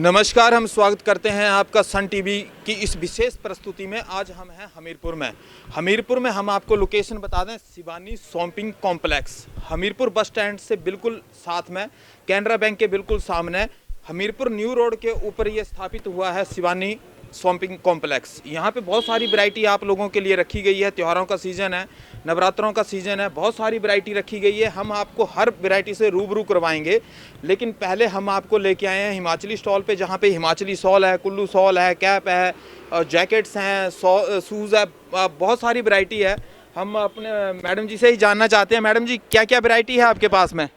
नमस्कार, हम स्वागत करते हैं आपका सन टीवी की इस विशेष प्रस्तुति में। आज हम हैं हमीरपुर में हम आपको लोकेशन बता दें, Shivani shopping complex, Hamirpur bus stand से बिल्कुल साथ में, कैनरा बैंक के बिल्कुल सामने, हमीरपुर न्यू रोड के ऊपर ये स्थापित हुआ है शिवानी शॉपिंग कॉम्प्लेक्स। यहाँ पे बहुत सारी वैरायटी आप लोगों के लिए रखी गई है। त्योहारों का सीज़न है, नवरात्रों का सीज़न है, बहुत सारी वैरायटी रखी गई है। हम आपको हर वैरायटी से रूबरू करवाएंगे, लेकिन पहले हम आपको लेके आए हैं हिमाचली स्टॉल पे, जहाँ पे हिमाचली शॉल है, कुल्लू शॉल है, कैप है, जैकेट्स हैं, शूज़ है, बहुत सारी वैरायटी है। हम अपने मैडम जी से ही जानना चाहते हैं, मैडम जी क्या क्या वैरायटी है आपके पास में?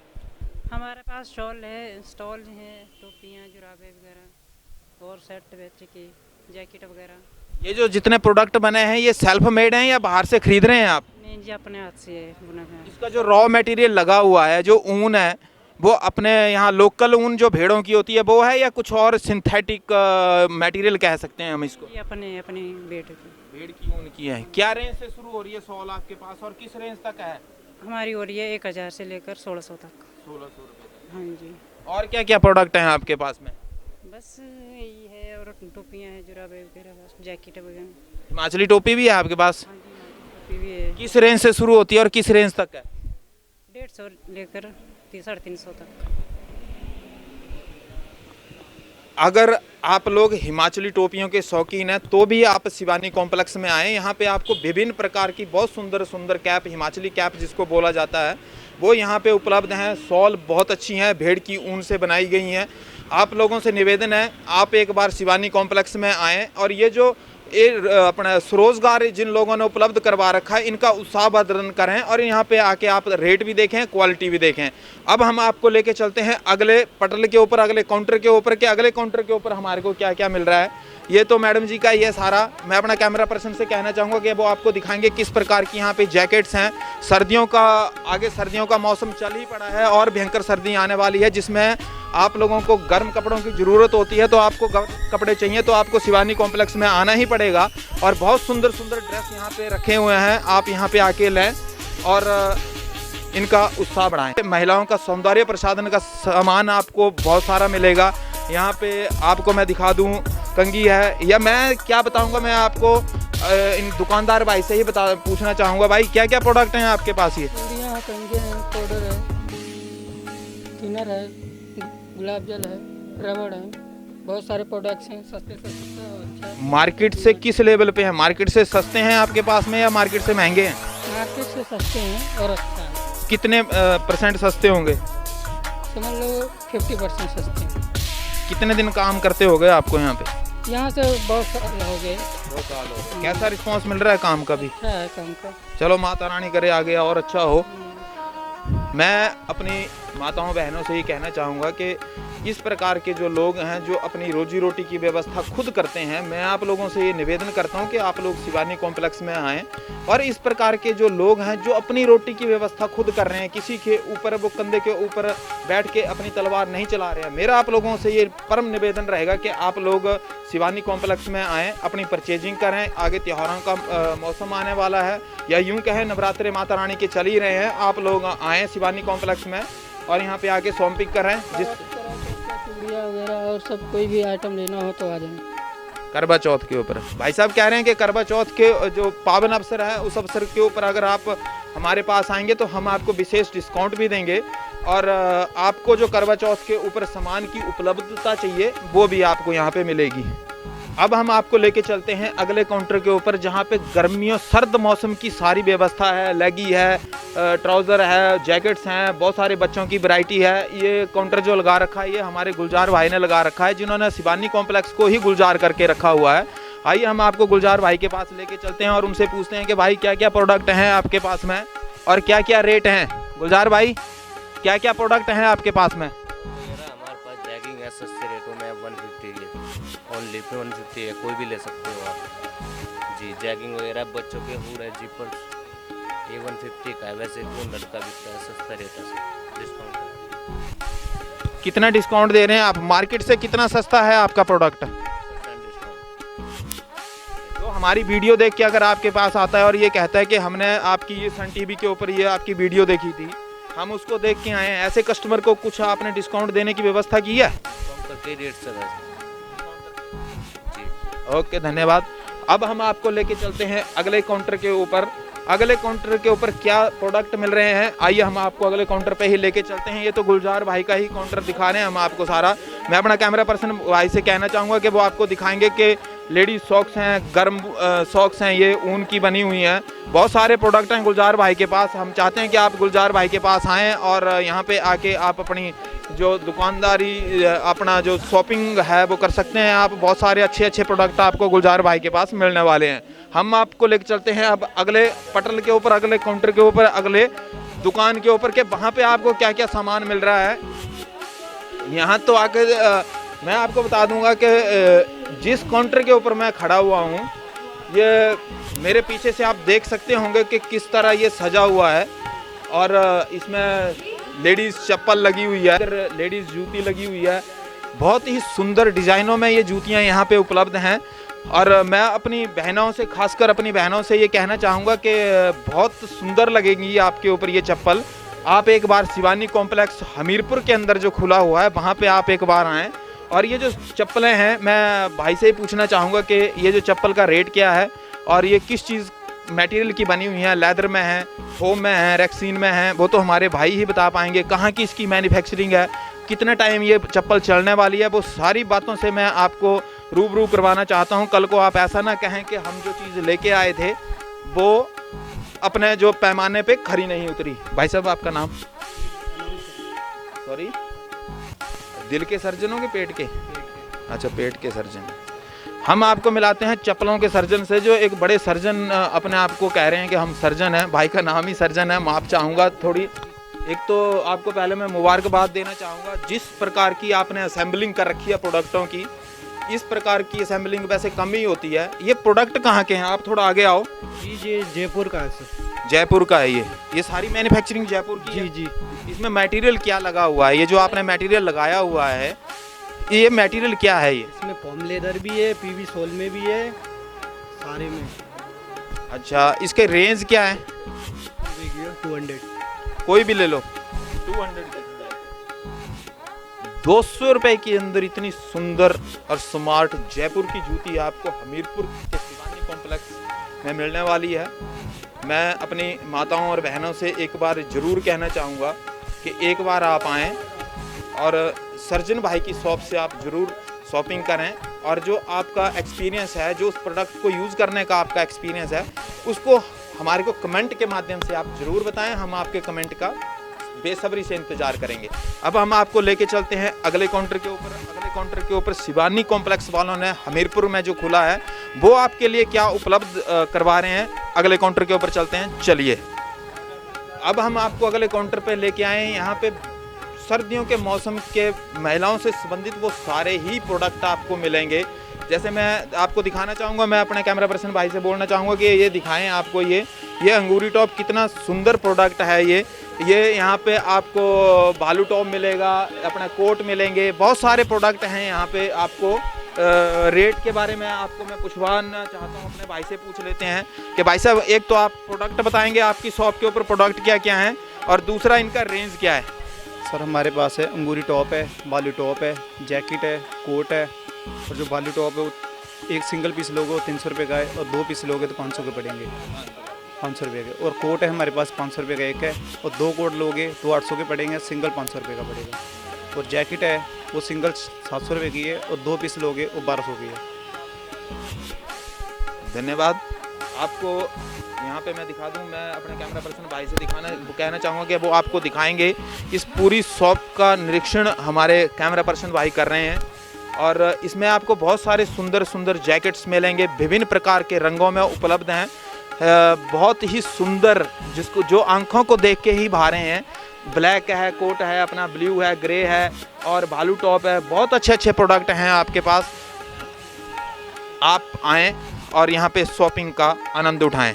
हमारे पास शॉल है, स्टॉल हैं, टोपियाँ, जुराबे वगैरह और सेट बच्चे की जैकेट वगैरह। ये जो जितने प्रोडक्ट बने हैं ये सेल्फ मेड हैं या बाहर से खरीद रहे हैं आप? नहीं जी, अपने हाथ से बुना है। इसका जो रॉ मटेरियल लगा हुआ है, जो ऊन है, वो अपने यहाँ लोकल ऊन जो भेड़ों की होती है वो है, या कुछ और सिंथेटिक मटेरियल कह सकते हैं हम इसको? ये अपने भेड़ की ऊन की है। क्या रेंज से शुरू हो रही है शॉल आपके पास और किस रेंज तक है? हमारी हो रही है 1000 से लेकर 1600 तक। 1600 रुपये। हाँ जी। और क्या क्या प्रोडक्ट हैं आपके पास में? बस यही है, और टोपियाँ हैं, जुराबे वगैरह, बस जैकेट वगैरह। हिमाचली टोपी भी है आपके पास? हाँ जी, टोपी भी है। किस रेंज से शुरू होती है और किस रेंज तक है? 150 लेकर 350 तक। अगर आप लोग हिमाचली टोपियों के शौकीन हैं तो भी आप शिवानी कॉम्प्लेक्स में आएँ। यहाँ पे आपको विभिन्न प्रकार की बहुत सुंदर सुंदर कैप, हिमाचली कैप जिसको बोला जाता है, वो यहाँ पे उपलब्ध हैं। शॉल बहुत अच्छी हैं, भेड़ की ऊन से बनाई गई हैं। आप लोगों से निवेदन है, आप एक बार शिवानी कॉम्प्लेक्स में आएँ और ये जो अपना स्वरोजगार जिन लोगों ने उपलब्ध करवा रखा है, इनका उत्साहवर्धन करें और यहाँ पे आके आप रेट भी देखें, क्वालिटी भी देखें। अब हम आपको लेके चलते हैं अगले पटल के ऊपर, अगले काउंटर के ऊपर। अगले काउंटर के ऊपर हमारे को क्या क्या मिल रहा है, ये तो मैडम जी का ये सारा, मैं अपना कैमरा पर्सन से कहना चाहूँगा कि वो आपको दिखाएंगे किस प्रकार की यहाँ पे जैकेट्स हैं। सर्दियों का, आगे सर्दियों का मौसम चल ही पड़ा है और भयंकर सर्दी आने वाली है, जिसमें आप लोगों को गर्म कपड़ों की ज़रूरत होती है। तो आपको गर्म कपड़े चाहिए तो आपको शिवानी कॉम्प्लेक्स में आना ही पड़ेगा। और बहुत सुंदर सुंदर ड्रेस यहाँ पे रखे हुए हैं, आप यहाँ पे आके लें और इनका उत्साह बढ़ाएं। महिलाओं का सौंदर्य प्रसाधन का सामान आपको बहुत सारा मिलेगा। यहाँ पे आपको मैं दिखा दूँ, कंघी है, या मैं क्या बताऊँगा, मैं आपको इन दुकानदार भाई से ही पूछना चाहूँगा, भाई क्या क्या प्रोडक्ट हैं आपके पास? ये कंघी है, पाउडर है, थिनर है, गुलाब जल है, रबड़ है, बहुत सारे प्रोडक्ट्स हैं, सस्ते अच्छा। मार्केट से किस लेवल पे है? मार्केट से सस्ते हैं आपके पास में या मार्केट से महंगे हैं? मार्केट से सस्ते हैं और अच्छा है। कितने % सस्ते होंगे? समझ लो 50% सस्ते हैं। कितने दिन काम करते हो गए आपको यहाँ पे? यहाँ से बहुत साल हो गए। 2 साल हो गए। कैसा रिस्पांस मिल रहा है काम का भी? अच्छा है काम का। चलो माता रानी करे आगे और अच्छा हो। मैं अपनी माताओं बहनों से ये कहना चाहूँगा कि इस प्रकार के जो लोग हैं जो अपनी रोजी रोटी की व्यवस्था खुद करते हैं, मैं आप लोगों से ये निवेदन करता हूँ कि आप लोग शिवानी कॉम्प्लेक्स में आएँ। और इस प्रकार के जो लोग हैं जो अपनी रोटी की व्यवस्था खुद कर रहे हैं, किसी के ऊपर वो कंधे के ऊपर बैठ के अपनी तलवार नहीं चला रहे हैं, मेरा आप लोगों से ये परम निवेदन रहेगा कि आप लोग शिवानी कॉम्प्लेक्स में आएँ, अपनी परचेजिंग करें। आगे त्योहारों का मौसम आने वाला है, या यूँ कहें नवरात्रे माता रानी के चल ही रहे हैं। आप लोग आएँ शिवानी कॉम्प्लेक्स में और यहाँ पे आके शॉपिंग कर रहे हैं। जिस चूड़ियाँ वगैरह और सब कोई भी आइटम लेना हो तो आ जाए। करवा चौथ के ऊपर भाई साहब कह रहे हैं कि करवा चौथ के जो पावन अवसर है, उस अवसर के ऊपर अगर आप हमारे पास आएंगे तो हम आपको विशेष डिस्काउंट भी देंगे। और आपको जो करवा चौथ के ऊपर सामान की उपलब्धता चाहिए वो भी आपको यहाँ पे मिलेगी। अब हम आपको लेके चलते हैं अगले काउंटर के ऊपर, जहाँ पे गर्मियों सर्द मौसम की सारी व्यवस्था है। लेगी है, ट्राउज़र है, जैकेट्स हैं, बहुत सारे बच्चों की वैरायटी है। ये काउंटर जो लगा रखा है ये हमारे गुलजार भाई ने लगा रखा है, जिन्होंने शिवानी कॉम्प्लेक्स को ही गुलजार करके रखा हुआ है। आइए हम आपको गुलजार भाई के पास लेके चलते हैं और उनसे पूछते हैं कि भाई क्या क्या प्रोडक्ट हैं आपके पास में और क्या क्या रेट हैं। गुलजार भाई क्या क्या प्रोडक्ट हैं आपके पास में? हमारे पास जैगिंग है, सस्ते रेटों में 150 है, ओनली 150 है, कोई भी ले सकते हो आप जी। जैगिंग वगैरह बच्चों के हुड है, जीपर्स, ये 150 का है। वैसे तो लड़का बिकता है, सस्ता रेट है, डिस्काउंट। कितना डिस्काउंट दे रहे हैं आप? मार्केट से कितना सस्ता है आपका प्रोडक्ट? तो हमारी वीडियो देख के अगर आपके पास आता है और ये कहता है कि हमने आपकी ये सन टीवी के ऊपर ये आपकी वीडियो देखी थी, हम उसको देख के आए हैं, ऐसे कस्टमर को कुछ आपने डिस्काउंट देने की व्यवस्था की है? कम करके रेट से ओके, धन्यवाद। अब हम आपको लेके चलते हैं अगले काउंटर के ऊपर। अगले काउंटर के ऊपर क्या प्रोडक्ट मिल रहे हैं, आइए हम आपको अगले काउंटर पे ही लेके चलते हैं। ये तो गुलजार भाई का ही काउंटर दिखा रहे हैं हम आपको सारा। मैं अपना कैमरा पर्सन भाई से कहना चाहूँगा कि वो आपको दिखाएंगे कि लेडीज सॉक्स हैं, गर्म सॉक्स हैं, ये ऊन की बनी हुई हैं। बहुत सारे प्रोडक्ट हैं गुलजार भाई के पास। हम चाहते हैं कि आप गुलजार भाई के पास आएँ और यहाँ पे आके आप अपनी जो दुकानदारी, अपना जो शॉपिंग है वो कर सकते हैं आप। बहुत सारे अच्छे अच्छे प्रोडक्ट आपको गुलजार भाई के पास मिलने वाले हैं। हम आपको लेके चलते हैं अब अगले पटल के ऊपर, अगले काउंटर के ऊपर, अगले दुकान के ऊपर के वहाँ पे आपको क्या क्या सामान मिल रहा है। यहाँ तो आके मैं आपको बता दूंगा कि जिस काउंटर के ऊपर मैं खड़ा हुआ हूँ, ये मेरे पीछे से आप देख सकते होंगे कि किस तरह ये सजा हुआ है। और इसमें लेडीज़ चप्पल लगी हुई है, लेडीज़ जूती लगी हुई है। बहुत ही सुंदर डिज़ाइनों में ये जूतियाँ यहाँ पे उपलब्ध हैं। और मैं अपनी बहनों से, खासकर अपनी बहनों से ये कहना चाहूँगा कि बहुत सुंदर लगेगी आपके ऊपर ये चप्पल। आप एक बार शिवानी कॉम्प्लेक्स हमीरपुर के अंदर जो खुला हुआ है वहाँ पे आप एक बार आएँ। और ये जो चप्पलें हैं, मैं भाई से ही पूछना चाहूँगा कि ये जो चप्पल का रेट क्या है और ये किस चीज़ मटेरियल की बनी हुई हैं, लेदर में है, फोम में है, रेक्सीन में है, वो तो हमारे भाई ही बता पाएंगे। कहाँ की इसकी मैन्युफैक्चरिंग है, कितने टाइम ये चप्पल चलने वाली है, वो सारी बातों से मैं आपको रूबरू करवाना चाहता हूँ। कल को आप ऐसा ना कहें कि हम जो चीज़ लेके आए थे वो अपने जो पैमाने पे खरी नहीं उतरी। भाई साहब, आपका नाम? सॉरी, दिल के सर्जन हो कि पेट के? अच्छा, पेट के सर्जन। हम आपको मिलाते हैं चप्पलों के सर्जन से, जो एक बड़े सर्जन अपने आप को कह रहे हैं कि हम सर्जन हैं। भाई का नाम ही सर्जन है। माफ़ चाहूँगा थोड़ी। एक तो आपको पहले मैं मुबारकबाद देना चाहूँगा, जिस प्रकार की आपने असेंबलिंग कर रखी है प्रोडक्टों की, इस प्रकार की असेंबलिंग वैसे कम ही होती है। ये प्रोडक्ट कहाँ के हैं? आप थोड़ा आगे आओ। जी, जयपुर का है सर। जयपुर का है ये सारी मैन्युफैक्चरिंग जयपुर की है? जी। इसमें मटेरियल क्या लगा हुआ है? ये जो आपने मटेरियल लगाया हुआ है, ये मटेरियल क्या है? ये इसमें फॉर्म लेदर भी है, पीवी सोल में भी है, सारे में। अच्छा, इसके रेंज क्या है? 200। कोई भी ले लो। 200 रुपए के अंदर इतनी सुंदर और स्मार्ट जयपुर की जूती आपको हमीरपुर के शिवानी कॉम्प्लेक्स में मिलने वाली है। मैं अपनी माताओं और बहनों से एक बार ज़रूर कहना चाहूँगा कि एक बार आप आएँ और सर्जन भाई की शॉप से आप ज़रूर शॉपिंग करें। और जो आपका एक्सपीरियंस है, जो उस प्रोडक्ट को यूज़ करने का आपका एक्सपीरियंस है, उसको हमारे को कमेंट के माध्यम से आप ज़रूर बताएं। हम आपके कमेंट का बेसब्री से इंतज़ार करेंगे। अब हम आपको लेके चलते हैं अगले काउंटर के ऊपर। अगले काउंटर के ऊपर शिवानी कॉम्प्लेक्स वालों ने हमीरपुर में जो खुला है, वो आपके लिए क्या उपलब्ध करवा रहे हैं। अगले काउंटर के ऊपर चलते हैं, चलिए। अब हम आपको अगले काउंटर पर लेके आए हैं। यहाँ पे सर्दियों के मौसम के महिलाओं से संबंधित वो सारे ही प्रोडक्ट आपको मिलेंगे। जैसे मैं आपको दिखाना चाहूँगा, मैं अपने कैमरा पर्सन भाई से बोलना चाहूँगा कि ये दिखाएं आपको। ये अंगूरी टॉप कितना सुंदर प्रोडक्ट है। ये यहाँ पे आपको भालू टॉप मिलेगा, अपना कोट मिलेंगे, बहुत सारे प्रोडक्ट हैं यहाँ पे आपको। रेट के बारे में आपको मैं पूछवाना चाहता हूँ, अपने भाई से पूछ लेते हैं कि भाई साहब, एक तो आप प्रोडक्ट बताएंगे आपकी शॉप के ऊपर प्रोडक्ट क्या क्या हैं, और दूसरा इनका रेंज क्या है। सर, हमारे पास है अंगूरी टॉप है, बालू टॉप है, जैकेट है, कोट है। और जो बालू टॉप है वो एक सिंगल पीस लोगे वो 300 रुपये का है, और 2 पीस लोगे तो 500 के पड़ेंगे, 500 रुपये के। और कोट है हमारे पास 500 रुपये का एक है, और 2 कोट लोगे तो 800 के पड़ेंगे, सिंगल 500 रुपये का पड़ेगा। और जैकेट है वो सिंगल 700 रुपये की है, और 2 पीस लोगे वो 1200 की है। धन्यवाद। आपको यहाँ पे मैं दिखा दूँ, मैं अपने कैमरा पर्सन भाई से कहना चाहूँगा कि वो आपको दिखाएंगे। इस पूरी शॉप का निरीक्षण हमारे कैमरा पर्सन भाई कर रहे हैं, और इसमें आपको बहुत सारे सुंदर सुंदर जैकेट्स मिलेंगे, विभिन्न प्रकार के रंगों में उपलब्ध हैं। बहुत ही सुंदर, जिसको जो आंखों को देख के ही भा रहे हैं। ब्लैक है, कोट है, अपना ब्लू है, ग्रे है, और भालू टॉप है। बहुत अच्छे अच्छे प्रोडक्ट हैं आपके पास। आप आएँ और यहाँ पे शॉपिंग का आनंद उठाएं।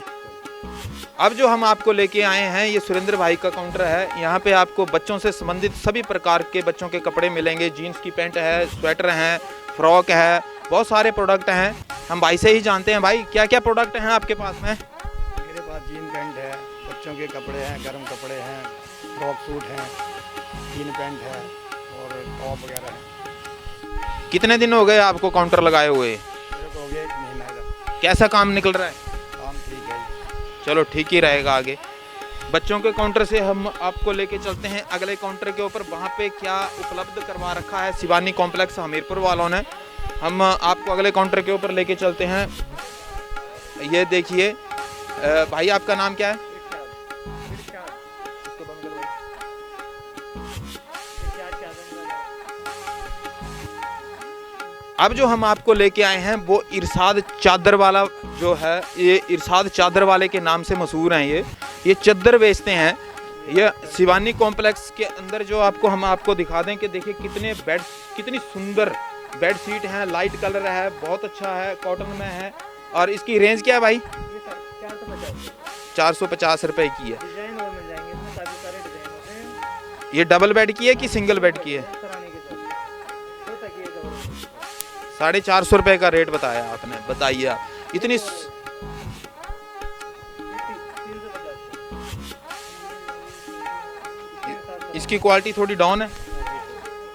अब जो हम आपको लेके आए हैं, ये सुरेंद्र भाई का काउंटर है। यहाँ पे आपको बच्चों से संबंधित सभी प्रकार के बच्चों के कपड़े मिलेंगे। जीन्स की पैंट है, स्वेटर हैं, फ्रॉक है, बहुत सारे प्रोडक्ट हैं। हम भाई से ही जानते हैं, भाई क्या क्या प्रोडक्ट हैं आपके पास में? मेरे पास जीन पैंट है, बच्चों के कपड़े हैं, गर्म कपड़े हैं, फ्रॉक सूट हैं, जीन पैंट है, और टॉप वगैरह है। कितने दिन हो गए आपको काउंटर लगाए हुए? मेरे को हो गया 1 कैसा काम निकल रहा है? काम ठीक है जी। चलो ठीक ही रहेगा आगे। बच्चों के काउंटर से हम आपको लेके चलते हैं अगले काउंटर के ऊपर, वहाँ पे क्या उपलब्ध करवा रखा है शिवानी कॉम्प्लेक्स हमीरपुर वालों ने। हम आपको अगले काउंटर के ऊपर लेके चलते हैं। ये देखिए भाई, आपका नाम क्या है? अब जो हम आपको लेके आए हैं वो इरशाद चादर वाला जो है, ये इरशाद चादर वाले के नाम से मशहूर हैं। ये चादर बेचते हैं। ये शिवानी कॉम्प्लेक्स के अंदर जो हम आपको दिखा दें कि देखिए कितनी सुंदर बेड शीट हैं, लाइट कलर है, बहुत अच्छा है, कॉटन में है। और इसकी रेंज क्या है भाई? 450 रुपए की है। डिजाइन और मिल जाएंगे इसमें, काफी सारे डिजाइन होते हैं। ये डबल बेड की है कि सिंगल बेड की है? 450 रुपए का रेट बताया आपने। बताइए आप इतनी इसकी क्वालिटी थोड़ी डाउन है।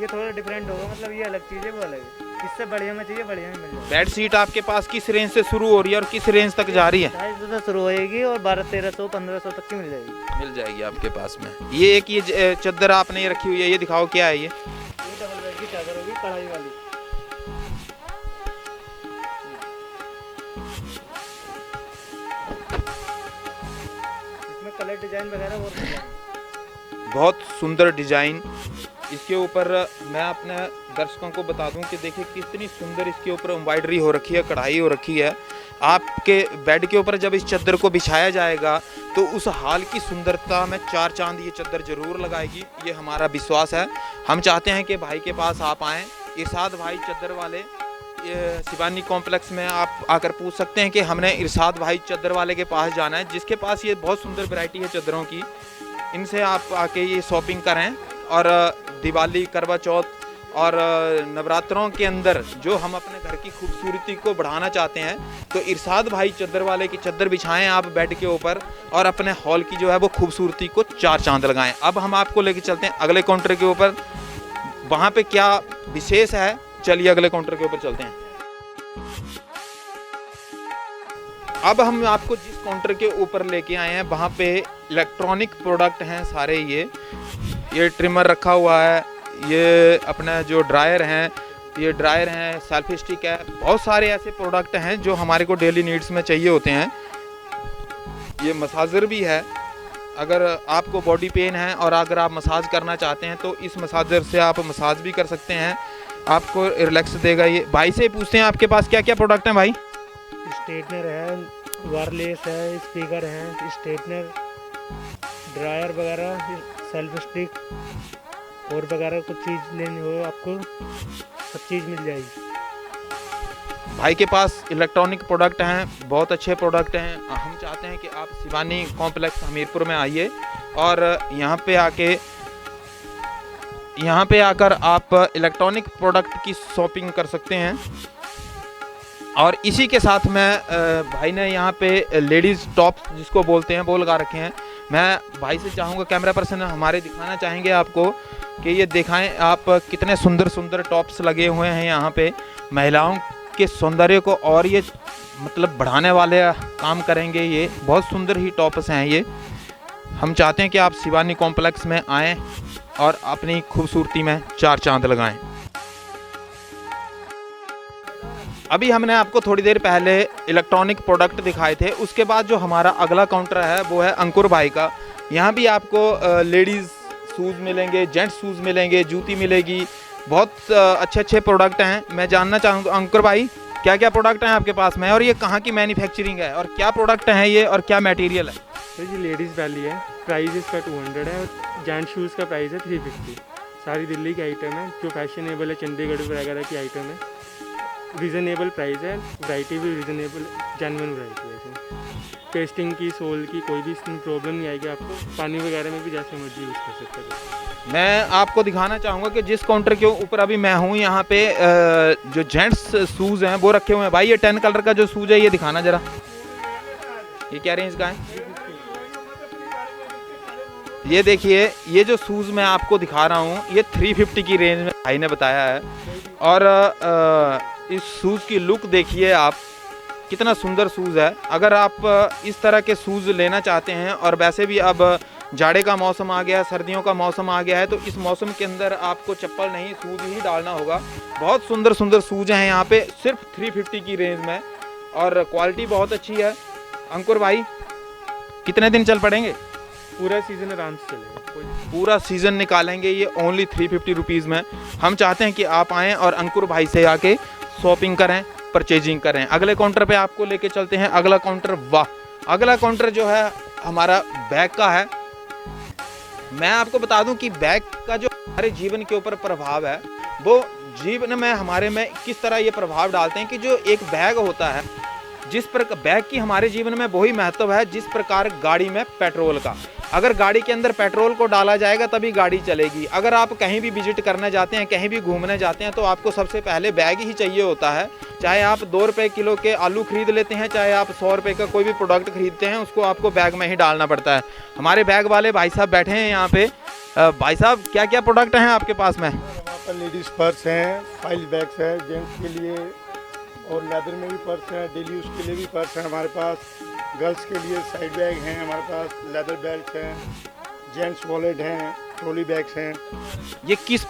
ये थोड़ा डिफरेंट होगा, मतलब ये अलग चीज़ है, वो अलग है। इससे बढ़िया में चाहिए, बढ़िया में मिल जाएगा। बेड शीट आपके पास किस रेंज से शुरू हो रही है और किस रेंज तक जा रही है? 250 से शुरू होएगी और 1200, 1500 तक की मिल जाएगी। मिल जाएगी आपके पास में। ये एक ये चादर आपने ये रखी हुई है, ये दिखाओ क्या है ये? डबल बेड की चादर होगी, कढ़ाई वाली। इसमें कलर डिजाइन वगैरह और मिल जाएंगे। बहुत सुंदर डिजाइन इसके ऊपर। मैं अपने दर्शकों को बता दूं कि देखिए कितनी सुंदर इसके ऊपर एम्ब्रॉयडरी हो रखी है, कढ़ाई हो रखी है। आपके बेड के ऊपर जब इस चादर को बिछाया जाएगा तो उस हाल की सुंदरता में 4 चांद ये चादर जरूर लगाएगी, ये हमारा विश्वास है। हम चाहते हैं कि भाई के पास आप आएँ, इरशाद भाई चादर वाले शिवानी कॉम्प्लेक्स में आप आकर पूछ सकते हैं कि हमने इरशाद भाई चादर वाले के पास जाना है, जिसके पास ये बहुत सुंदर वैरायटी है चादरों की। इनसे आप आके ये शॉपिंग करें। और दिवाली, करवा चौथ और नवरात्रों के अंदर जो हम अपने घर की खूबसूरती को बढ़ाना चाहते हैं तो इरशाद भाई चादर वाले की चादर बिछाएं आप बेड के ऊपर और अपने हॉल की जो है वो खूबसूरती को 4 चांद लगाएं। अब हम आपको लेके चलते हैं अगले काउंटर के ऊपर, वहाँ पे क्या विशेष है। चलिए अगले काउंटर के ऊपर चलते हैं। अब हम आपको जिस काउंटर के ऊपर लेके आए हैं वहाँ पे इलेक्ट्रॉनिक प्रोडक्ट हैं सारे। ये ट्रिमर रखा हुआ है, ये अपना जो ड्रायर हैं, ये ड्रायर हैं, सेल्फी स्टिक है, बहुत सारे ऐसे प्रोडक्ट हैं जो हमारे को डेली नीड्स में चाहिए होते हैं। ये मसाजर भी है, अगर आपको बॉडी पेन है और अगर आप मसाज करना चाहते हैं तो इस मसाजर से आप मसाज भी कर सकते हैं, आपको रिलैक्स देगा। ये भाई से पूछते हैं आपके पास क्या क्या प्रोडक्ट हैं भाई? स्ट्रेटनर है, वायरलेस है, स्पीकर है, स्ट्रेटनर, ड्रायर वगैरह, सेल्फ स्टिक और वगैरह कुछ चीज़ लेनी हो आपको सब चीज़ मिल जाएगी। भाई के पास इलेक्ट्रॉनिक प्रोडक्ट हैं, बहुत अच्छे प्रोडक्ट हैं। हम चाहते हैं कि आप शिवानी कॉम्प्लेक्स हमीरपुर में आइए और यहाँ पे आकर आप इलेक्ट्रॉनिक प्रोडक्ट की शॉपिंग कर सकते हैं। और इसी के साथ में भाई ने यहाँ पे लेडीज़ टॉप जिसको बोलते हैं वो लगा रखे हैं। मैं भाई से चाहूँगा, कैमरा पर्सन हमारे दिखाना चाहेंगे आपको कि ये दिखाएं आप कितने सुंदर सुंदर टॉप्स लगे हुए हैं यहाँ पे। महिलाओं के सौंदर्य को और ये मतलब बढ़ाने वाले काम करेंगे। ये बहुत सुंदर ही टॉप्स हैं ये। हम चाहते हैं कि आप शिवानी कॉम्प्लेक्स में आएँ और अपनी खूबसूरती में 4 चांद लगाएं। अभी हमने आपको थोड़ी देर पहले इलेक्ट्रॉनिक प्रोडक्ट दिखाए थे, उसके बाद जो हमारा अगला काउंटर है वो है अंकुर भाई का। यहाँ भी आपको लेडीज़ शूज़ मिलेंगे, जेंट्स शूज़ मिलेंगे, जूती मिलेगी, बहुत अच्छे अच्छे प्रोडक्ट हैं। मैं जानना चाहूँगा अंकुर भाई क्या क्या प्रोडक्ट हैं आपके पास में और ये कहाँ की मैन्युफैक्चरिंग है और क्या प्रोडक्ट हैं ये और क्या मटेरियल है? सर जी लेडीज़ वाली है, प्राइस इसका 200 है और जेंट्स शूज़ का प्राइस है 350। सारी दिल्ली की आइटम है, जो फैशनेबल है, चंडीगढ़ वगैरह की आइटम है। रीज़नेबल प्राइस है, वैरायटी भी रीज़नेबल, जेन्युइन वैरायटी है। पेस्टिंग की, सोल की कोई भी इसमें प्रॉब्लम नहीं आएगी आपको। पानी वगैरह में भी जैसे मर्जी यूज़ कर सकते हैं। मैं आपको दिखाना चाहूँगा कि जिस काउंटर के ऊपर अभी मैं हूँ यहाँ पे जो जेंट्स शूज़ हैं वो रखे हुए हैं। भाई ये 10 कलर का जो शूज़ है ये दिखाना ज़रा, ये क्या रेंज का है? ये देखिए, ये जो शूज़ मैं आपको दिखा रहा हूँ ये 350 की रेंज में भाई ने बताया है। और इस शूज़ की लुक देखिए आप, कितना सुंदर शूज़ है। अगर आप इस तरह के शूज़ लेना चाहते हैं, और वैसे भी अब जाड़े का मौसम आ गया, सर्दियों का मौसम आ गया है, तो इस मौसम के अंदर आपको चप्पल नहीं शूज़ ही डालना होगा। बहुत सुंदर सुंदर शूज़ हैं यहाँ पे सिर्फ 350 की रेंज में, और क्वालिटी बहुत अच्छी है। अंकुर भाई, कितने दिन चल पड़ेंगे? पूरा सीज़न आराम से चलेगा, कोई पूरा सीज़न निकालेंगे ये ओनली 350 रुपीज़ में। हम चाहते हैं कि आप आएँ और अंकुर भाई से आके शॉपिंग करें, परचेजिंग करें। अगले काउंटर पे आपको लेके चलते हैं। अगला काउंटर, वाह, अगला काउंटर जो है हमारा बैग का है। मैं आपको बता दूं कि बैग का जो हमारे जीवन के ऊपर प्रभाव है, वो जीवन में हमारे में किस तरह ये प्रभाव डालते हैं कि जो एक बैग होता है, जिस प्रकार बैग की हमारे जीवन में वही महत्व है जिस प्रकार गाड़ी में पेट्रोल का। अगर गाड़ी के अंदर पेट्रोल को डाला जाएगा तभी गाड़ी चलेगी। अगर आप कहीं भी विजिट करने जाते हैं, कहीं भी घूमने जाते हैं, तो आपको सबसे पहले बैग ही चाहिए होता है। चाहे आप 2 रुपये किलो के आलू खरीद लेते हैं, चाहे आप 100 रुपये का कोई भी प्रोडक्ट खरीदते हैं, उसको आपको बैग में ही डालना पड़ता है। हमारे बैग वाले भाई साहब बैठे हैं यहाँ पे। भाई साहब, क्या क्या प्रोडक्ट हैं आपके पास में? हमारे पास लेडीज़ पर्स हैं, फाइल बैग्स हैं जेंट्स के लिए, और लेदर में भी पर्स हैं, डेली यूज़ के लिए भी पर्स हैं हमारे पास। गर्ल्स के लिए साइड बैग हैं हमारे पास, लेदर बेल्ट हैं, जेंट्स वॉलेट हैं, ट्रॉली बैग्स हैं। ये किस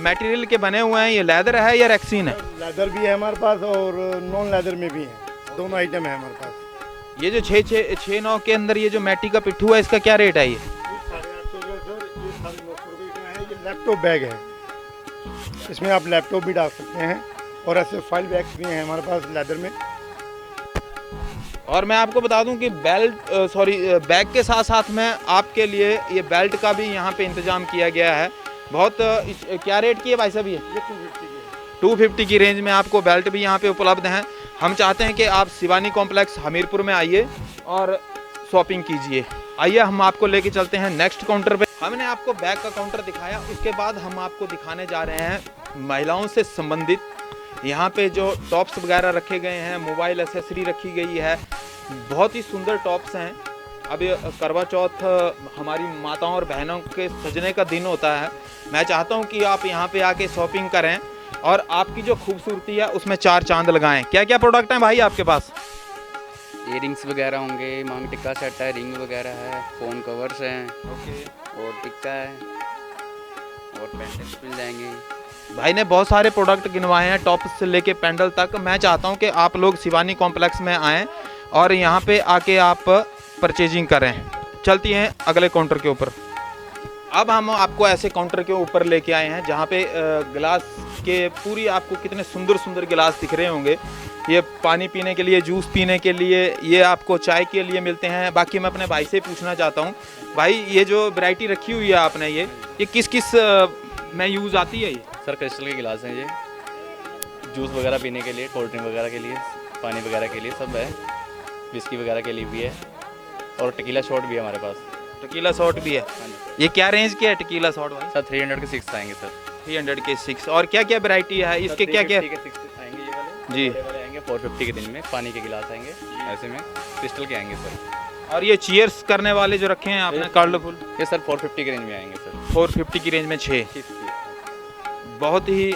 मटेरियल के बने हुए हैं? ये लेदर है या रेक्सीन है? लेदर भी है हमारे पास और नॉन लेदर में भी हैं, दोनों आइटम है हमारे पास। ये जो 6-9 के अंदर ये जो मैटी का पिट्ठू है, इसका क्या रेट है? ये 850 का सर, ये 950 रुपये का है। ये लैपटॉप बैग है, इसमें आप लैपटॉप भी डाल सकते हैं, और ऐसे फाइल बैग्स भी हैं हमारे पास लेदर में। और मैं आपको बता दूं कि बैग के साथ साथ में आपके लिए ये बेल्ट का भी यहाँ पे इंतज़ाम किया गया है। बहुत क्या रेट की है भाई साहब? ये 250 की रेंज में आपको बेल्ट भी यहाँ पे उपलब्ध हैं। हम चाहते हैं कि आप शिवानी कॉम्प्लेक्स हमीरपुर में आइए और शॉपिंग कीजिए। आइए हम आपको लेके चलते हैं नेक्स्ट काउंटर पे। हमने आपको बैग का काउंटर दिखाया, उसके बाद हम आपको दिखाने जा रहे हैं महिलाओं से संबंधित यहाँ पे जो टॉप्स वगैरह रखे गए हैं, मोबाइल एसेसरी रखी गई है। बहुत ही सुंदर टॉप्स हैं। अब ये करवा चौथ हमारी माताओं और बहनों के सजने का दिन होता है। मैं चाहता हूँ कि आप यहाँ पे आके शॉपिंग करें और आपकी जो खूबसूरती है उसमें 4 चांद लगाएं। क्या क्या प्रोडक्ट हैं भाई आपके पास? इयरिंग्स वगैरह होंगे, मांग टिक्का सेट है, रिंग वगैरह है, फ़ोन कवर्स हैं, ओके, और टिक्का है, और पेंडेंट्स मिल जाएंगे। भाई ने बहुत सारे प्रोडक्ट गिनवाए हैं, टॉप से लेके पैंडल तक। मैं चाहता हूं कि आप लोग शिवानी कॉम्प्लेक्स में आएँ और यहां पे आके आप परचेजिंग करें। चलती हैं अगले काउंटर के ऊपर। अब हम आपको ऐसे काउंटर के ऊपर लेके आए हैं जहां पे गिलास के पूरी आपको कितने सुंदर सुंदर गिलास दिख रहे होंगे। ये पानी पीने के लिए, जूस पीने के लिए, ये आपको चाय के लिए मिलते हैं। बाकी मैं अपने भाई से पूछना चाहता हूँ, भाई ये जो वैरायटी रखी हुई है आपने, ये किस किस में यूज़ आती है? ये सर क्रिस्टल के गिलास हैं, ये जूस वगैरह पीने के लिए, कोल्ड ड्रिंक वगैरह के लिए, पानी वगैरह के लिए सब है, विस्की वगैरह के लिए भी है, और टेकीला शॉट भी है हमारे पास। टेकीला शॉट भी है। ये क्या रेंज के है टेकीला शॉट भाई? सर 300 के 6 आएंगे सर। 300 के 6। और क्या क्या वैरायटी है इसके? क्या क्या 350 के 6 आएंगे ये वाले जी? बड़े वाले आएंगे 450 के दिन में, पानी के गिलास आएंगे ऐसे में, क्रिस्टल के आएंगे सर। और ये चीयर्स करने वाले जो रखे हैं आपने कलरफुल, ये सर 450 के रेंज में आएंगे सर। 450 की रेंज में 6। बहुत ही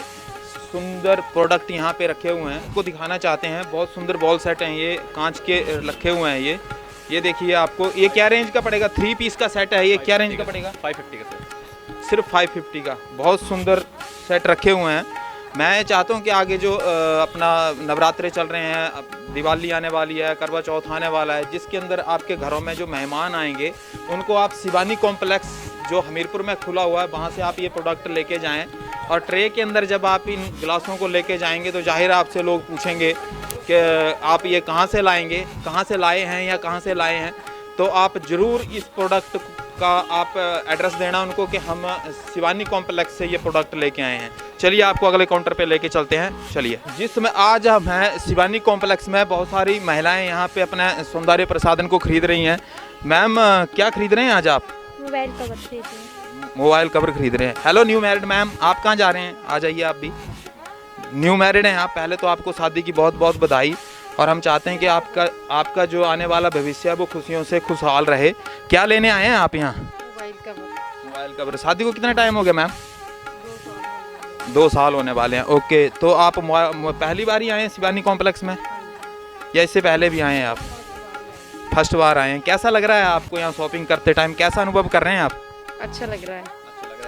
सुंदर प्रोडक्ट यहाँ पे रखे हुए हैं, आपको दिखाना चाहते हैं। बहुत सुंदर बॉल सेट हैं, ये कांच के रखे हुए हैं। ये देखिए आपको, ये क्या रेंज का पड़ेगा? 3 पीस का सेट है, ये क्या रेंज का पड़ेगा? 550 का सर। सिर्फ 550 का। बहुत सुंदर सेट रखे हुए हैं। मैं चाहता हूँ कि आगे जो अपना नवरात्रे चल रहे हैं, अब दिवाली आने वाली है, करवा चौथ आने वाला है, जिसके अंदर आपके घरों में जो मेहमान आएंगे उनको आप शिवानी कॉम्प्लेक्स जो हमीरपुर में खुला हुआ है, वहाँ से आप ये प्रोडक्ट लेके जाएं। और ट्रे के अंदर जब आप इन गिलासों को लेके जाएंगे तो जाहिर आपसे लोग पूछेंगे कि आप ये कहाँ से लाएंगे, कहाँ से लाए हैं या कहाँ से लाए हैं। तो आप ज़रूर इस प्रोडक्ट का आप एड्रेस देना उनको कि हम शिवानी कॉम्प्लेक्स से ये प्रोडक्ट लेके आए हैं। चलिए आपको अगले काउंटर पे लेके चलते हैं। चलिए, जिसमें आज हम हैं शिवानी कॉम्प्लेक्स में, बहुत सारी महिलाएं यहाँ पे अपने सौंदर्य प्रसाधन को खरीद रही हैं। मैम क्या खरीद रहे हैं आज आप? मोबाइल कवर खरीद रहे हैं। मोबाइल कवर खरीद रहे हैं। हेलो न्यू मैरिड मैम, आप कहाँ जा रहे हैं? आ जाइए आप भी। न्यू मैरिड हैं आप, पहले तो आपको शादी की बहुत बहुत बधाई। और हम चाहते हैं कि आपका जो आने वाला भविष्य है वो खुशियों से खुशहाल रहे। क्या लेने आए हैं आप यहाँ? Mobile cover. Mobile cover. शादी को कितना टाइम हो गया मैम? 2 साल होने वाले हैं। ओके, तो आप पहली बार ही आए हैं शिवानी कॉम्प्लेक्स में? या इससे पहले भी आए हैं आप? फर्स्ट बार आए हैं। कैसा लग रहा है आपको यहाँ शॉपिंग करते टाइम, कैसा अनुभव कर रहे हैं आप? अच्छा लग रहा है।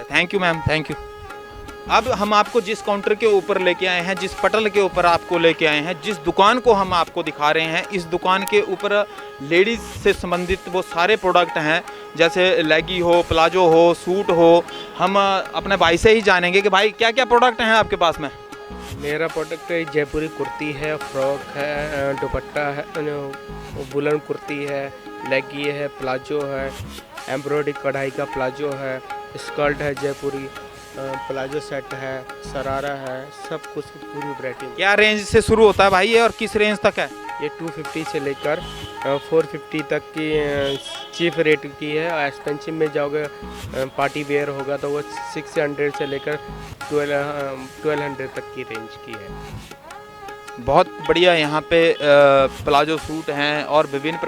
Thank you ma'am, thank you. अब हम आपको जिस काउंटर के ऊपर लेके आए हैं, जिस पटल के ऊपर आपको लेके आए हैं, जिस दुकान को हम आपको दिखा रहे हैं, इस दुकान के ऊपर लेडीज़ से संबंधित वो सारे प्रोडक्ट हैं, जैसे लेगी हो, प्लाजो हो, सूट हो। हम अपने भाई से ही जानेंगे कि भाई क्या क्या प्रोडक्ट हैं आपके पास में। मेरा प्रोडक्ट जयपुरी कुर्ती है, फ्रॉक है, दुपट्टा है, वुलन कुर्ती है, लेगी है, प्लाजो है, एम्ब्रॉयडरी कढ़ाई का प्लाजो है, स्कर्ट है जयपुरी, प्लाजो सेट है, शरारा है, सब कुछ पूरी वैरायटी। क्या रेंज से शुरू होता है भाई ये, और किस रेंज तक है? ये 250 से लेकर 450 तक की चीफ रेट की है। और एक्सपेंसिव में जाओगे पार्टी वेयर होगा तो वो 600 से लेकर 1200 तक की रेंज की है। बहुत बढ़िया यहाँ पे प्लाजो सूट हैं और विभिन्न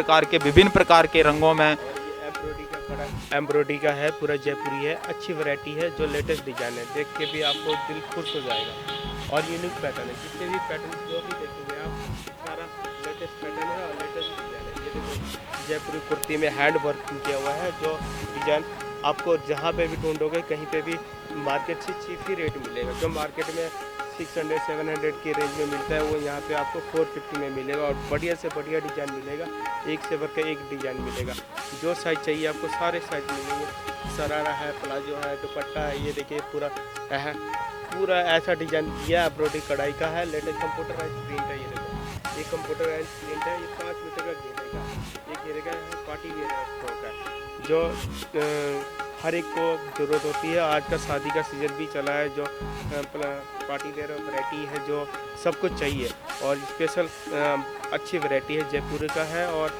प्रकार के रंगों में। एम्ब्रॉयडरी का है, पूरा जयपुरी है, अच्छी वैरायटी है, जो लेटेस्ट डिजाइन है, देख के भी आपको दिल खुश हो जाएगा। और यूनिक पैटर्न है, जितने भी पैटर्न जो भी देखेंगे आप सारा लेटेस्ट पैटर्न है और लेटेस्ट डिजाइन है। ये देखो जयपुरी कुर्ती में हैंड वर्क किया हुआ है, जो डिजाइन आपको जहाँ पे भी ढूंढोगे कहीं पे भी मार्केट से चीप ही रेट मिलेगा। जो मार्केट में 600-700 की रेंज में मिलता है वो यहाँ पे आपको 450 में मिलेगा। और बढ़िया से बढ़िया डिज़ाइन मिलेगा, एक से बढ़कर एक डिज़ाइन मिलेगा। जो साइज़ चाहिए आपको सारे साइज़ मिलेंगे। शरारा है, प्लाजो है, दुपट्टा है, ये देखिए पूरा ऐसा डिज़ाइन दिया है। एम्ब्रॉयडरी कढ़ाई का है, लेटेस्ट कंप्यूटराइज प्रिंट है। ये देखो ये कंप्यूटराइज प्रिंट है, ये 5 मीटर का घेरेगा, ये घेरेगा पार्टी वेयर फ्रॉक है, जो हर एक को ज़रूरत होती है। आज का शादी का सीज़न भी चला है, जो पार्टी वेयर वैरायटी है, जो सब कुछ चाहिए। और स्पेशल अच्छी वैरायटी है, जयपुर का है और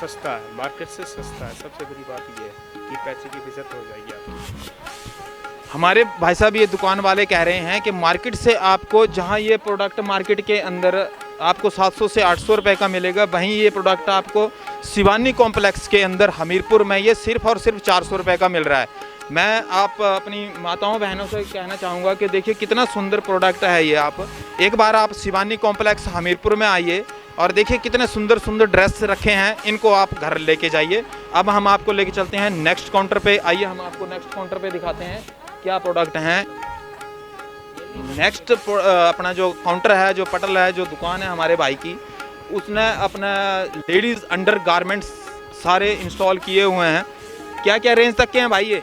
सस्ता है, मार्केट से सस्ता है। सबसे बड़ी बात ये है कि पैसे की बचत हो जाएगी आपकी। हमारे भाई साहब ये दुकान वाले कह रहे हैं कि मार्केट से आपको, जहां ये प्रोडक्ट मार्केट के अंदर आपको 700 से 800 रुपये का मिलेगा, वहीं ये प्रोडक्ट आपको शिवानी कॉम्प्लेक्स के अंदर हमीरपुर में ये सिर्फ और सिर्फ 400 रुपये का मिल रहा है। मैं आप अपनी माताओं बहनों से कहना चाहूँगा कि देखिए कितना सुंदर प्रोडक्ट है ये। आप एक बार आप शिवानी कॉम्प्लेक्स हमीरपुर में आइए और देखिए कितने सुंदर सुंदर ड्रेस रखे हैं, इनको आप घर लेके जाइए। अब हम आपको लेके चलते हैं नेक्स्ट काउंटर पे। आइए हम आपको नेक्स्ट काउंटर पे दिखाते हैं क्या प्रोडक्ट हैं। नेक्स्ट अपना जो काउंटर है, जो पटल है, जो दुकान है हमारे भाई की, उसने अपना लेडीज़ अंडर गारमेंट्स सारे इंस्टॉल किए हुए हैं। क्या क्या रेंज तक के हैं भाई ये?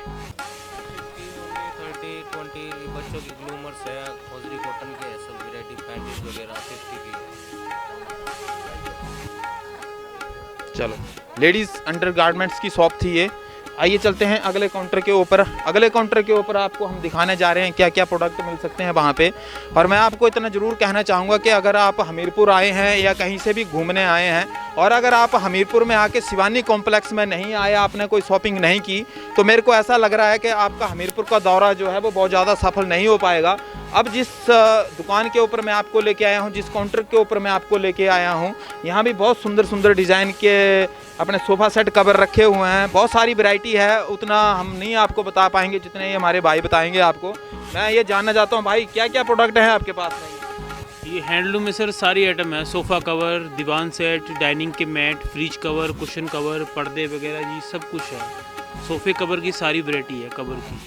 30-20 बच्चों की ग्लूमर्स है, खोजरी कॉटन के है, सब वैरायटी पैंटीज वगैरह 50 की। चलो, लेडीज़ अंडर गारमेंट्स की शॉप थी ये। आइए चलते हैं अगले काउंटर के ऊपर। अगले काउंटर के ऊपर आपको हम दिखाने जा रहे हैं क्या क्या प्रोडक्ट मिल सकते हैं वहाँ पे। और मैं आपको इतना ज़रूर कहना चाहूँगा कि अगर आप हमीरपुर आए हैं या कहीं से भी घूमने आए हैं, और अगर आप हमीरपुर में आके शिवानी कॉम्प्लेक्स में नहीं आए, आपने कोई शॉपिंग नहीं की, तो मेरे को ऐसा लग रहा है कि आपका हमीरपुर का दौरा जो है वो बहुत ज़्यादा सफल नहीं हो पाएगा। अब जिस दुकान के ऊपर मैं आपको लेके आया हूँ, जिस काउंटर के ऊपर मैं आपको लेके आया हूँ, यहाँ भी बहुत सुंदर सुंदर डिज़ाइन के अपने सोफ़ा सेट कवर रखे हुए हैं। बहुत सारी वैरायटी है, उतना हम नहीं आपको बता पाएंगे जितने ये हमारे भाई बताएंगे आपको। मैं ये जानना चाहता हूँ भाई, क्या क्या प्रोडक्ट हैं आपके पास में? ये हैंडलूम में सर सारी आइटम है, सोफ़ा कवर, दीवान सेट, डाइनिंग के mat, fridge cover, cushion cover, पर्दे वगैरह जी सब कुछ है। सोफ़े कवर की सारी वैरायटी है कवर की।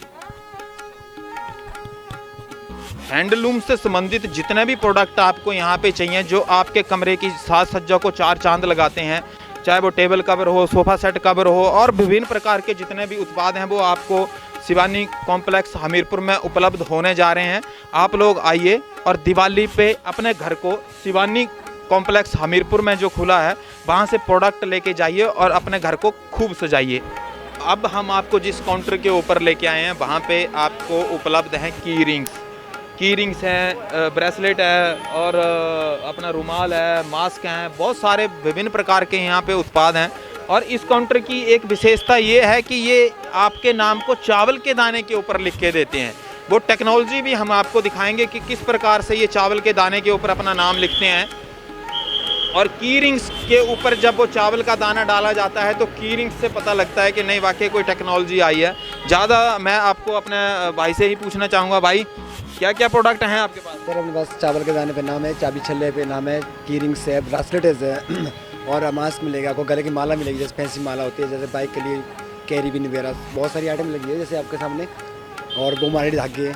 हैंडलूम से संबंधित जितने भी प्रोडक्ट आपको यहाँ पे चाहिए, जो आपके कमरे की साज सज्जा को चार चांद लगाते हैं, चाहे वो टेबल कवर हो, सोफ़ा सेट कवर हो, और विभिन्न प्रकार के जितने भी उत्पाद हैं वो आपको शिवानी कॉम्प्लेक्स हमीरपुर में उपलब्ध होने जा रहे हैं। आप लोग आइए और दिवाली पे अपने घर को शिवानी कॉम्प्लेक्स हमीरपुर में जो खुला है वहाँ से प्रोडक्ट लेके जाइए और अपने घर को खूब सजाइए। अब हम आपको जिस काउंटर के ऊपर लेके आए हैं वहाँ पे आपको उपलब्ध हैं की रिंग्स हैं, ब्रेसलेट है, और अपना रुमाल है, मास्क हैं, बहुत सारे विभिन्न प्रकार के यहाँ पे उत्पाद हैं। और इस काउंटर की एक विशेषता ये है कि ये आपके नाम को चावल के दाने के ऊपर लिख के देते हैं। वो टेक्नोलॉजी भी हम आपको दिखाएंगे कि किस प्रकार से ये चावल के दाने के ऊपर अपना नाम लिखते हैं। और की रिंग्स के ऊपर जब वो चावल का दाना डाला जाता है तो की रिंग्स से पता लगता है कि नहीं, वाकई कोई टेक्नोलॉजी आई है। ज़्यादा मैं आपको अपने भाई से ही पूछना चाहूँगा, भाई क्या क्या प्रोडक्ट हैं आपके पास? सर अपने पास चावल के दाने पे नाम है, चाबी छल्ले पे नाम है, की रिंग्स है, ब्रासलेट्स है और मास्क मिलेगा आपको, गले की माला मिलेगी, जैसे फैंसी माला होती है, जैसे बाइक के लिए कैरी बिन वगैरह बहुत सारी आइटम लगी है जैसे आपके सामने। और बोमारी धागे,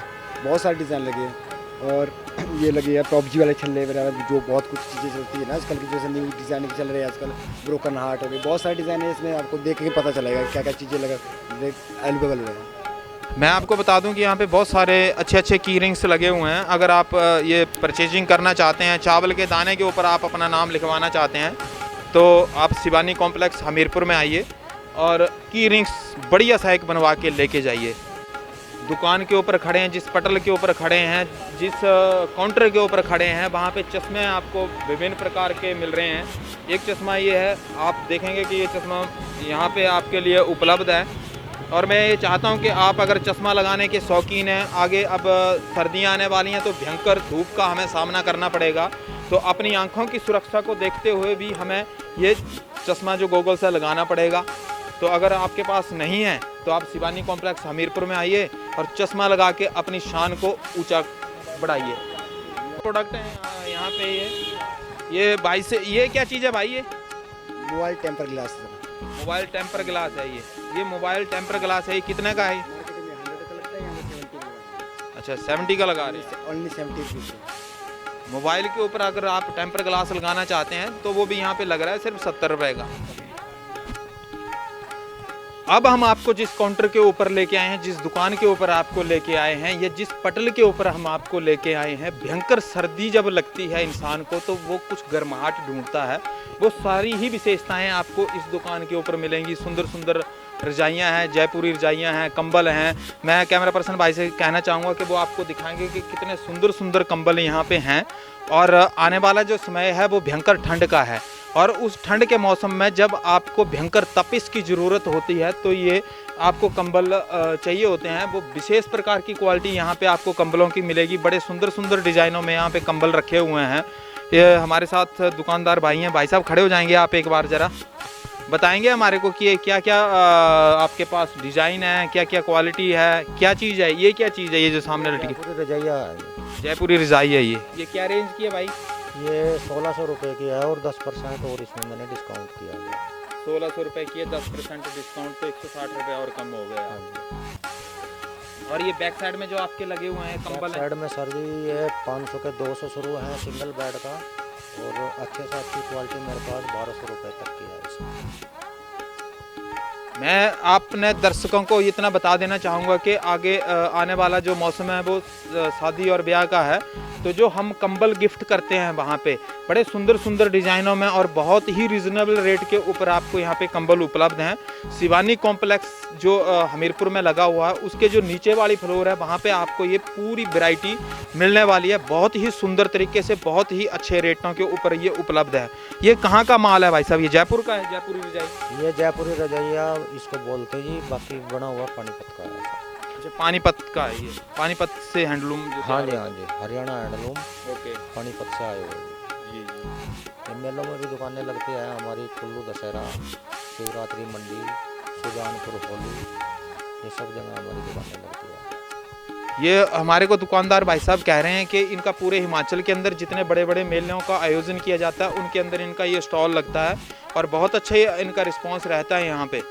बहुत सारे डिज़ाइन लगे हैं। और ये लगी है पबजी वाले छल्ले वगैरह, जो बहुत कुछ चीज़ें चलती है ना आजकल की, जैसे न्यू डिज़ाइन चल रही है आजकल, ब्रोकन हार्ट हो गई, बहुत सारे डिज़ाइन है इसमें, आपको देख के पता चलेगा क्या क्या चीज़ें लगा अवेलेबल है। मैं आपको बता दूं कि यहाँ पे बहुत सारे अच्छे अच्छे की रिंग्स लगे हुए हैं। अगर आप ये परचेजिंग करना चाहते हैं, चावल के दाने के ऊपर आप अपना नाम लिखवाना चाहते हैं, तो आप शिवानी कॉम्प्लेक्स हमीरपुर में आइए और की रिंग्स बढ़िया सा एक बनवा के लेके जाइए। दुकान के ऊपर खड़े हैं, जिस पटल के ऊपर खड़े हैं, जिस काउंटर के ऊपर खड़े हैं, वहाँ पे चश्मे आपको विभिन्न प्रकार के मिल रहे हैं। एक चश्मा ये है, आप देखेंगे कि ये चश्मा यहाँ पे आपके लिए उपलब्ध है। और मैं ये चाहता हूँ कि आप अगर चश्मा लगाने के शौकीन हैं, आगे अब सर्दियाँ आने वाली हैं तो भयंकर धूप का हमें सामना करना पड़ेगा, तो अपनी आँखों की सुरक्षा को देखते हुए भी हमें ये चश्मा जो गोगल्स है लगाना पड़ेगा। तो अगर आपके पास नहीं है तो आप शिवानी कॉम्प्लेक्स हमीरपुर में आइए और चश्मा लगा के अपनी शान को ऊंचा बढ़ाइए। प्रोडक्ट हैं यहाँ पे ये भाई से, ये क्या चीज़ है भाई? ये mobile temper glass, mobile temper glass है। ये मोबाइल टेम्पर ग्लास है, ये कितने का है? मार्केट में 100 का लगता है, यहाँ पे 70 का। अच्छा 70 का लगा रहे हैं, ओनली 70 रुपीज़। मोबाइल के ऊपर अगर आप टेम्पर ग्लास लगाना चाहते हैं तो वो भी यहाँ पे लग रहा है सिर्फ 70 रुपये का। अब हम आपको जिस काउंटर के ऊपर लेके आए हैं, जिस दुकान के ऊपर आपको लेके आए हैं, या जिस पटल के ऊपर हम आपको लेके आए हैं, भयंकर सर्दी जब लगती है इंसान को तो वो कुछ गर्माहट ढूंढता है। वो सारी ही विशेषताएं आपको इस दुकान के ऊपर मिलेंगी। सुंदर सुंदर रजाइयाँ हैं, जयपुरी रजाइयाँ हैं, कंबल हैं। मैं कैमरा पर्सन भाई से कहना चाहूँगा कि वो आपको दिखाएंगे कि कितने सुंदर सुंदर कंबल यहाँ पे हैं। और आने वाला जो समय है वो भयंकर ठंड का है, और उस ठंड के मौसम में जब आपको भयंकर तपिश की ज़रूरत होती है तो ये आपको कंबल चाहिए होते हैं। वो विशेष प्रकार की क्वालिटी यहाँ पे आपको कंबलों की मिलेगी। बड़े सुंदर सुंदर डिज़ाइनों में यहाँ पे कंबल रखे हुए हैं। ये हमारे साथ दुकानदार भाई हैं। भाई साहब खड़े हो जाएंगे आप एक बार, ज़रा बताएंगे हमारे को कि क्या क्या आपके पास डिज़ाइन है, क्या क्या क्वालिटी है, क्या चीज़ है? ये क्या चीज़ है ये जो सामने लटकी? रजाइया, जयपुरी रजाई है। ये क्या रेंज की है भाई? ये 1600 रुपये की है और 10% और इसमें मैंने डिस्काउंट किया है। 1600 रुपये की है, 10% डिस्काउंट तो 160 रुपये और कम हो गया। और ये बैक साइड में जो आपके लगे हुए हैं कंबल साइड में सर जी ये 500 के 200 शुरू हैं सिंगल बेड का, और अच्छे से अच्छी क्वालिटी मेरे पास 1200 रुपये तक की है इसमें। मैं अपने दर्शकों को इतना बता देना चाहूँगा कि आगे आने वाला जो मौसम है वो शादी और ब्याह का है, तो जो हम कंबल गिफ्ट करते हैं वहाँ पे बड़े सुंदर सुंदर डिज़ाइनों में और बहुत ही रिजनेबल रेट के ऊपर आपको यहाँ पे कंबल उपलब्ध हैं। शिवानी कॉम्प्लेक्स जो हमीरपुर में लगा हुआ है उसके जो नीचे वाली फ्लोर है वहाँ पे आपको ये पूरी वैरायटी मिलने वाली है। बहुत ही सुंदर तरीके से, बहुत ही अच्छे रेटों के ऊपर ये उपलब्ध है। ये कहाँ का माल है भाई साहब? ये जयपुर का है, जयपुरी रजाई? ये जयपुरी रजाइया इसको बोलते जी, बाकी बना हुआ पानीपत का है। अच्छा पानीपत का है ये? पानीपत से हैंडलूम? हाँ जी, हाँ जी, हरियाणा हैंडलूम। ओके, पानीपत से आए हुए जी जी। मेलों में भी दुकानें लगती हैं हमारी, कुल्लू दशहरा, शिवरात्रि मंडी, सुजानपुर होली, ये सब जगह हमारी दुकानें लगती है। ये हमारे को दुकानदार भाई साहब कह रहे हैं कि इनका पूरे हिमाचल के अंदर जितने बड़े बड़े मेलों का आयोजन किया जाता है उनके अंदर इनका ये स्टॉल लगता है और बहुत अच्छा इनका रिस्पांस रहता है यहाँ पे।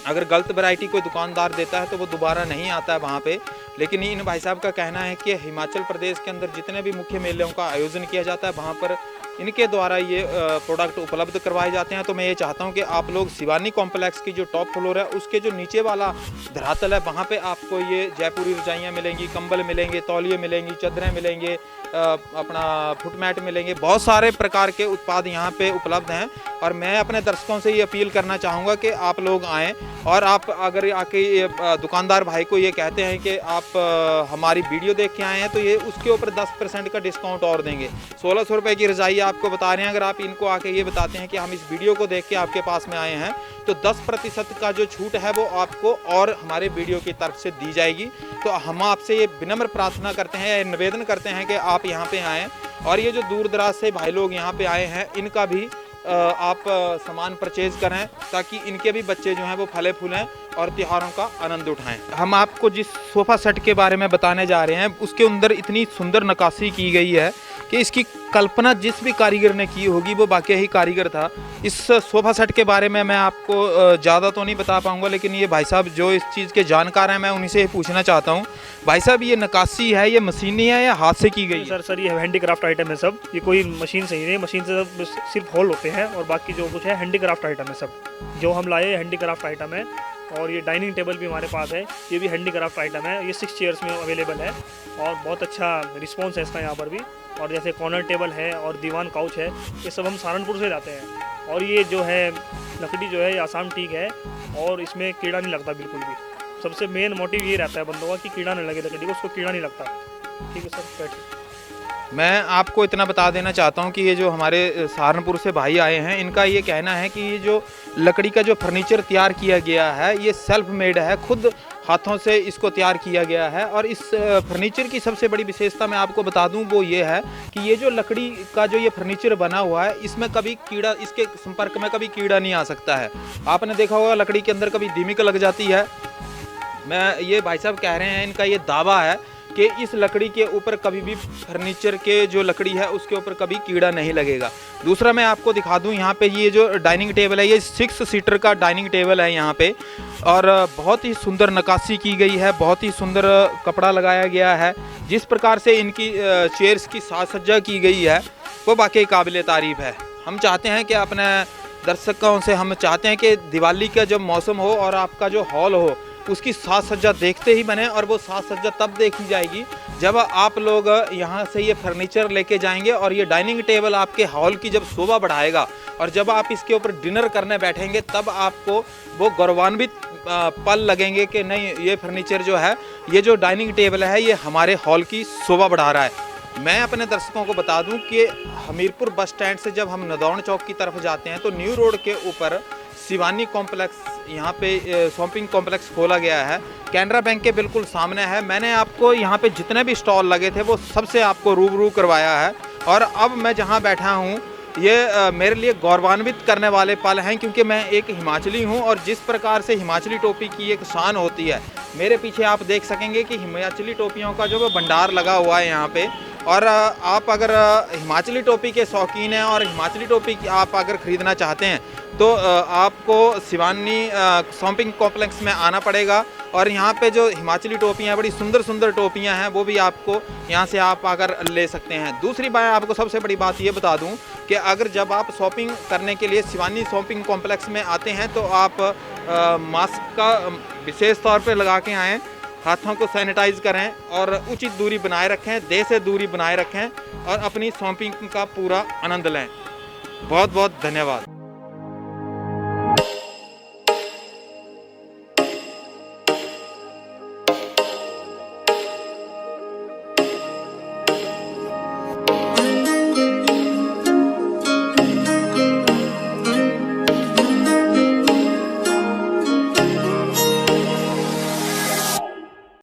अगर गलत वैरायटी कोई दुकानदार देता है तो वो दोबारा नहीं आता है वहाँ पे। लेकिन इन भाई साहब का कहना है कि हिमाचल प्रदेश के अंदर जितने भी मुख्य मेलों का आयोजन किया जाता है वहाँ पर इनके द्वारा ये प्रोडक्ट उपलब्ध करवाए जाते हैं। तो मैं ये चाहता हूँ कि आप लोग शिवानी कॉम्प्लेक्स की जो टॉप फ्लोर है उसके जो नीचे वाला धरातल है वहाँ पे आपको ये जयपुरी रजाइयाँ मिलेंगी, कंबल मिलेंगे, तौलिए मिलेंगी, चादरें मिलेंगे, अपना फुटमैट मिलेंगे। बहुत सारे प्रकार के उत्पाद यहाँ पे उपलब्ध हैं और मैं अपने दर्शकों से ये अपील करना चाहूँगा कि आप लोग आएँ और आप अगर आके ये दुकानदार भाई को ये कहते हैं कि आप हमारी वीडियो देख के आए हैं तो ये उसके ऊपर 10% का डिस्काउंट और देंगे। 1600 रुपये की रजाई आपको बता रहे हैं। अगर आप इनको आके ये बताते हैं कि हम इस वीडियो को देख के आपके पास में आए हैं तो 10% का जो छूट है वो आपको और हमारे वीडियो की तरफ से दी जाएगी। तो हम आपसे ये विनम्र प्रार्थना करते हैं, निवेदन करते हैं कि आप यहाँ पे आएँ और ये जो दूर दराज से भाई लोग यहाँ पे आए हैं इनका भी आप सामान परचेज करें ताकि इनके भी बच्चे जो हैं वो फले फूलें और त्योहारों का आनंद उठाएं। हम आपको जिस सोफ़ा सेट के बारे में बताने जा रहे हैं उसके अंदर इतनी सुंदर नक्काशी की गई है कि इसकी कल्पना जिस भी कारीगर ने की होगी वो वाकई ही कारीगर था। इस सोफ़ा सेट के बारे में मैं आपको ज़्यादा तो नहीं बता पाऊंगा, लेकिन ये भाई साहब जो इस चीज़ के जानकार हैं मैं उन्हीं से पूछना चाहता हूँ। भाई साहब, ये नक्काशी है, ये मशीनी है या हाथ से की गई है? सर ये हैंडीक्राफ्ट आइटम है सब, ये कोई मशीन से ही नहीं, मशीन से सिर्फ होल होते हैं और बाकी जो कुछ है हैंडीक्राफ्ट आइटम है सब। जो हम लाए हैंडीक्राफ्ट आइटम है। और ये डाइनिंग टेबल भी हमारे पास है, ये भी हैंडीक्राफ्ट आइटम है। ये 6 चेयर्स में अवेलेबल है और बहुत अच्छा रिस्पॉन्स है इसका यहाँ पर भी। और जैसे कॉर्नर टेबल है और दीवान काउच है, ये सब हम सहारनपुर से लाते हैं। और ये जो है लकड़ी जो है ये आसाम टीक है और इसमें कीड़ा नहीं लगता बिल्कुल भी। सबसे मेन मोटिव ये रहता है बंदों का कि कीड़ा नहीं लगे लकड़ी को, उसको कीड़ा नहीं लगता। ठीक है सर, बैठिए। मैं आपको इतना बता देना चाहता हूँ कि ये जो हमारे सहारनपुर से भाई आए हैं, इनका ये कहना है कि ये जो लकड़ी का जो फर्नीचर तैयार किया गया है ये सेल्फ मेड है, खुद हाथों से इसको तैयार किया गया है। और इस फर्नीचर की सबसे बड़ी विशेषता मैं आपको बता दूं वो ये है कि ये जो लकड़ी का जो ये फर्नीचर बना हुआ है इसमें कभी कीड़ा, इसके संपर्क में कभी कीड़ा नहीं आ सकता है। आपने देखा होगा लकड़ी के अंदर कभी दीमक लग जाती है। मैं ये भाई साहब कह रहे हैं, इनका ये दावा है कि इस लकड़ी के ऊपर कभी भी फर्नीचर के जो लकड़ी है उसके ऊपर कभी कीड़ा नहीं लगेगा। दूसरा मैं आपको दिखा दूं, यहाँ पे ये जो डाइनिंग टेबल है ये 6 सीटर का डाइनिंग टेबल है यहाँ पे। और बहुत ही सुंदर नक्काशी की गई है, बहुत ही सुंदर कपड़ा लगाया गया है। जिस प्रकार से इनकी चेयर्स की साज सज्जा की गई है वो वाकई काबिल तारीफ़ है। हम चाहते हैं कि अपने दर्शकों से हम चाहते हैं कि दिवाली का जब मौसम हो और आपका जो हॉल हो उसकी साज सज्जा देखते ही बने। और वो साज सज्जा तब देखी जाएगी जब आप लोग यहाँ से ये फर्नीचर लेके जाएंगे और ये डाइनिंग टेबल आपके हॉल की जब शोभा बढ़ाएगा। और जब आप इसके ऊपर डिनर करने बैठेंगे तब आपको वो गौरवान्वित पल लगेंगे कि नहीं, ये फर्नीचर जो है, ये जो डाइनिंग टेबल है ये हमारे हॉल की शोभा बढ़ा रहा है। मैं अपने दर्शकों को बता दूं कि हमीरपुर बस स्टैंड से जब हम नदौन चौक की तरफ जाते हैं तो न्यू रोड के ऊपर शिवानी कॉम्प्लेक्स, यहाँ पे शॉपिंग कॉम्प्लेक्स खोला गया है, कैनरा बैंक के बिल्कुल सामने है। मैंने आपको यहाँ पे जितने भी स्टॉल लगे थे वो सबसे आपको रूबरू करवाया है। और अब मैं जहाँ बैठा हूँ ये मेरे लिए गौरवान्वित करने वाले पल हैं, क्योंकि मैं एक हिमाचली हूँ और जिस प्रकार से हिमाचली टोपी की एक शान होती है, मेरे पीछे आप देख सकेंगे कि हिमाचली टोपियों का जो भंडार लगा हुआ है यहाँ पे। और आप अगर हिमाचली टोपी के शौकीन हैं और हिमाचली टोपी आप अगर ख़रीदना चाहते हैं तो आपको शिवानी शॉपिंग कॉम्प्लेक्स में आना पड़ेगा। और यहाँ पे जो हिमाचली टोपियाँ, बड़ी सुंदर सुंदर टोपियाँ हैं, वो भी आपको यहाँ से आप आकर ले सकते हैं। दूसरी बात, आपको सबसे बड़ी बात ये बता दूँ कि अगर जब आप शॉपिंग करने के लिए शिवानी शॉपिंग कॉम्प्लेक्स में आते हैं तो आप मास्क का विशेष तौर पर लगा के आएँ, हाथों को सैनिटाइज करें और उचित दूरी बनाए रखें, देह से दूरी बनाए रखें और अपनी शॉपिंग का पूरा आनंद लें। बहुत बहुत धन्यवाद।